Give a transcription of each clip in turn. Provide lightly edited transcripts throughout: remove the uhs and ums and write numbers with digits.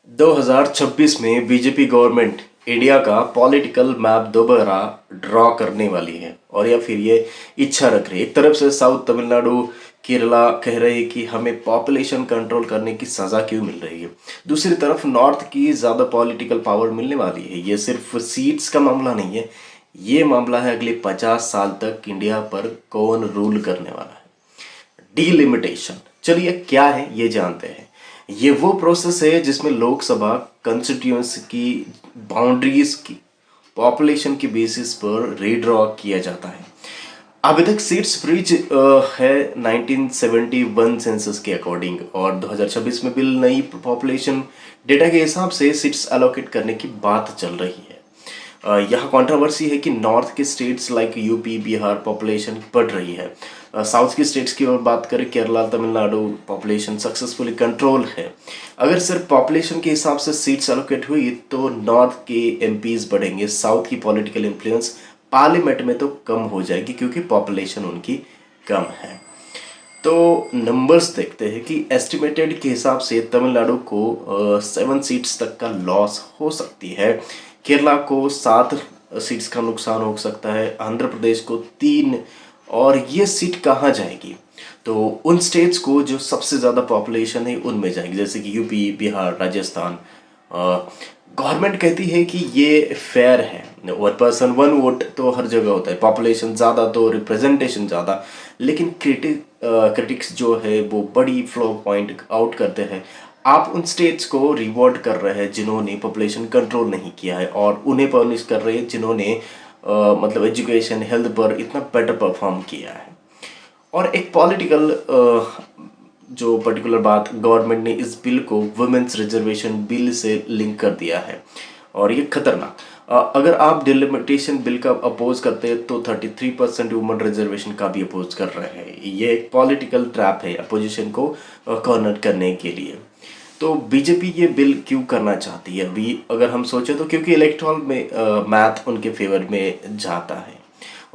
2026 में BJP government India का political map दोबारा ड्रॉ करने वाली है और या फिर ये इच्छा रख रही है। एक तरफ से साउथ तमिलनाडु केरला कह रहे हैं कि हमें पॉपुलेशन कंट्रोल करने की सज़ा क्यों मिल रही है, दूसरी तरफ नॉर्थ की ज़्यादा पॉलिटिकल पावर मिलने वाली है। ये सिर्फ सीट्स का मामला नहीं है, ये मामला है अगले 50 साल तक इंडिया पर कौन रूल करने वाला है। डीलिमिटेशन, चलिए क्या है ये जानते हैं। ये वो प्रोसेस है जिसमें लोकसभा कंस्टिट्यूएंसी की बाउंड्रीज की पॉपुलेशन के बेसिस पर रीड्रॉ किया जाता है। अभी तक सीट्स ब्रिज है 1971 सेंसस के अकॉर्डिंग और 2026 में बिल नई पॉपुलेशन डेटा के हिसाब से सीट्स एलोकेट करने की बात चल रही है। यहाँ कंट्रोवर्सी है कि नॉर्थ के states like UP Bihar population बढ़ रही है। साउथ की स्टेट्स की ओर बात करें Kerala Tamil Nadu population successfully control है। अगर सिर्फ पॉपुलेशन के हिसाब से सीट्स एलोकेट हुई तो नॉर्थ के एमपीज बढ़ेंगे, साउथ की पॉलिटिकल इन्फ्लुएंस पार्लियामेंट में तो कम हो जाएगी क्योंकि पॉपुलेशन उनकी कम है। तो नंबर्स देखते हैं कि एस्टिमेटेड के हिसाब से तमिलनाडु को 7 सीट्स तक का लॉस हो सकती है, केरला को 7 सीट्स का नुकसान हो सकता है, आंध्र प्रदेश को 3। और ये सीट कहाँ जाएगी? तो उन स्टेट्स को जो सबसे ज़्यादा पॉपुलेशन है उनमें जाएगी, जैसे कि यूपी बिहार राजस्थान। गवर्नमेंट कहती है कि ये फेयर है, 1 पर्सन 1 वोट तो हर जगह होता है, पॉपुलेशन ज़्यादा तो रिप्रेजेंटेशन ज़्यादा। लेकिन क्रिटिक्स जो है वो बड़ी फ्लॉ पॉइंट आउट करते हैं। आप उन स्टेट्स को रिवॉर्ड कर रहे हैं जिन्होंने पॉपुलेशन कंट्रोल नहीं किया है और उन्हें पनिश कर रहे हैं जिन्होंने मतलब एजुकेशन हेल्थ पर इतना बेटर परफॉर्म किया है। और एक पॉलिटिकल जो पर्टिकुलर बात, गवर्नमेंट ने इस बिल को वुमेन्स रिजर्वेशन बिल से लिंक कर दिया है और ये खतरनाक। अगर आप डिलिमिटेशन बिल का अपोज करते हैं तो 33% वुमेन रिजर्वेशन का भी अपोज कर रहे हैं। ये एक पॉलिटिकल ट्रैप है अपोजिशन को कॉर्नर करने के लिए। तो बीजेपी ये बिल क्यों करना चाहती है अभी अगर हम सोचें तो क्योंकि इलेक्टोरल में मैथ उनके फेवर में जाता है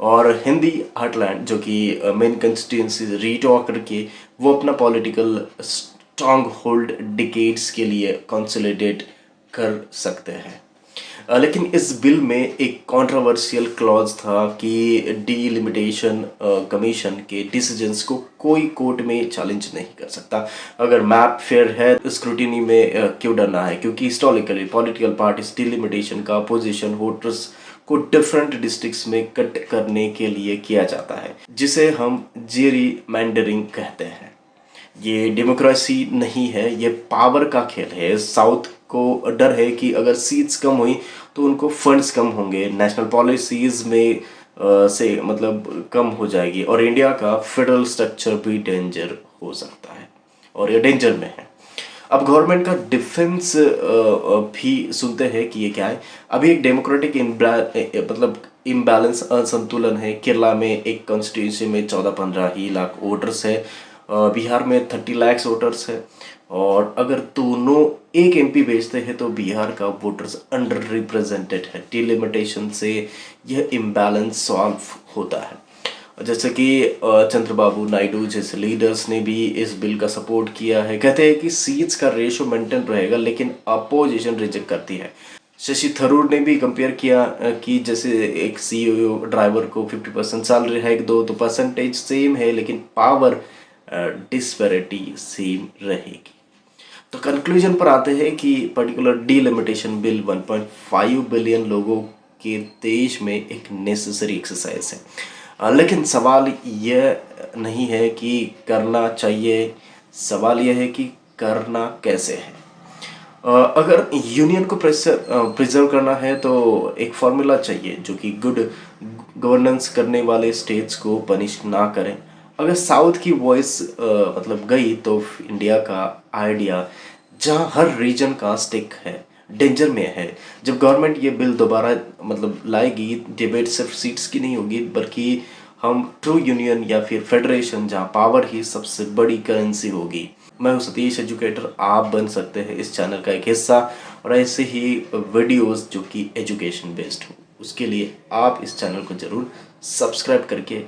और हिंदी हार्टलैंड जो कि मेन कंस्टिट्यूंसी रीड्रॉ करके वो अपना पॉलिटिकल स्ट्रॉन्ग होल्ड डिकेड्स के लिए कंसोलिडेट कर सकते हैं। लेकिन इस बिल में एक कंट्रोवर्शियल क्लॉज था कि डीलिमिटेशन कमीशन के डिसीजंस को कोई कोर्ट में चैलेंज नहीं कर सकता। अगर मैप फेयर है स्क्रूटिनी में क्यों डरना है? क्योंकि हिस्टोरिकली पॉलिटिकल पार्टीज डीलिमिटेशन का अपोजिशन वोटर्स को डिफरेंट डिस्ट्रिक्ट्स में कट करने के लिए किया जाता है, जिसे हम जेरीमैंडरिंग कहते हैं। ये डेमोक्रेसी नहीं है, ये पावर का खेल है। साउथ को डर है कि अगर सीट्स कम हुई तो उनको फंड्स कम होंगे, नेशनल पॉलिसीज में से मतलब कम हो जाएगी और इंडिया का फेडरल स्ट्रक्चर भी डेंजर हो सकता है और ये डेंजर में है। अब गवर्नमेंट का डिफेंस भी सुनते हैं कि ये क्या है। अभी एक डेमोक्रेटिक मतलब इम्बैलेंस असंतुलन है। केरला में एक कॉन्स्टिट्यूंसी में 14-15 ही लाख वोटर्स है, बिहार में 30 लाख वोटर्स है और अगर दोनों एक एमपी भेजते हैं तो बिहार का वोटर्स अंडर रिप्रेजेंटेड है। डिलिमिटेशन से यह इम्बैलेंस सॉल्व होता है। जैसे कि चंद्रबाबू नायडू जैसे लीडर्स ने भी इस बिल का सपोर्ट किया है। कहते हैं कि सीट्स का रेशो मेंटेन रहेगा लेकिन अपोजिशन रिजेक्ट करती है। शशि थरूर ने भी कंपेयर किया कि जैसे एक सीईओ ड्राइवर को 50% सैलरी हाइक दो तो परसेंटेज सेम है लेकिन पावर डिस्पैरिटी सेम रहेगी। तो कंक्लूजन पर आते हैं कि पर्टिकुलर डीलिमिटेशन बिल 1.5 बिलियन लोगों के देश में एक नेसेसरी एक्सरसाइज है। लेकिन सवाल यह नहीं है कि करना चाहिए, सवाल यह है कि करना कैसे है। अगर यूनियन को प्रिजर्व करना है तो एक फॉर्मूला चाहिए जो कि गुड गवर्नेंस करने वाले स्टेट्स को पनिश ना करें। अगर साउथ की वॉइस मतलब गई तो इंडिया का आइडिया जहां हर रीजन का स्टेक है डेंजर में है। जब गवर्नमेंट ये बिल दोबारा मतलब लाएगी, डिबेट सिर्फ सीट्स की नहीं होगी बल्कि हम ट्रू यूनियन या फिर फेडरेशन जहां पावर ही सबसे बड़ी करेंसी होगी। मैं हूं सतीश एजुकेटर, आप बन सकते हैं इस चैनल का एक हिस्सा और ऐसे ही वीडियोस जो कि एजुकेशन बेस्ड हो, उसके लिए आप इस चैनल को जरूर सब्सक्राइब करके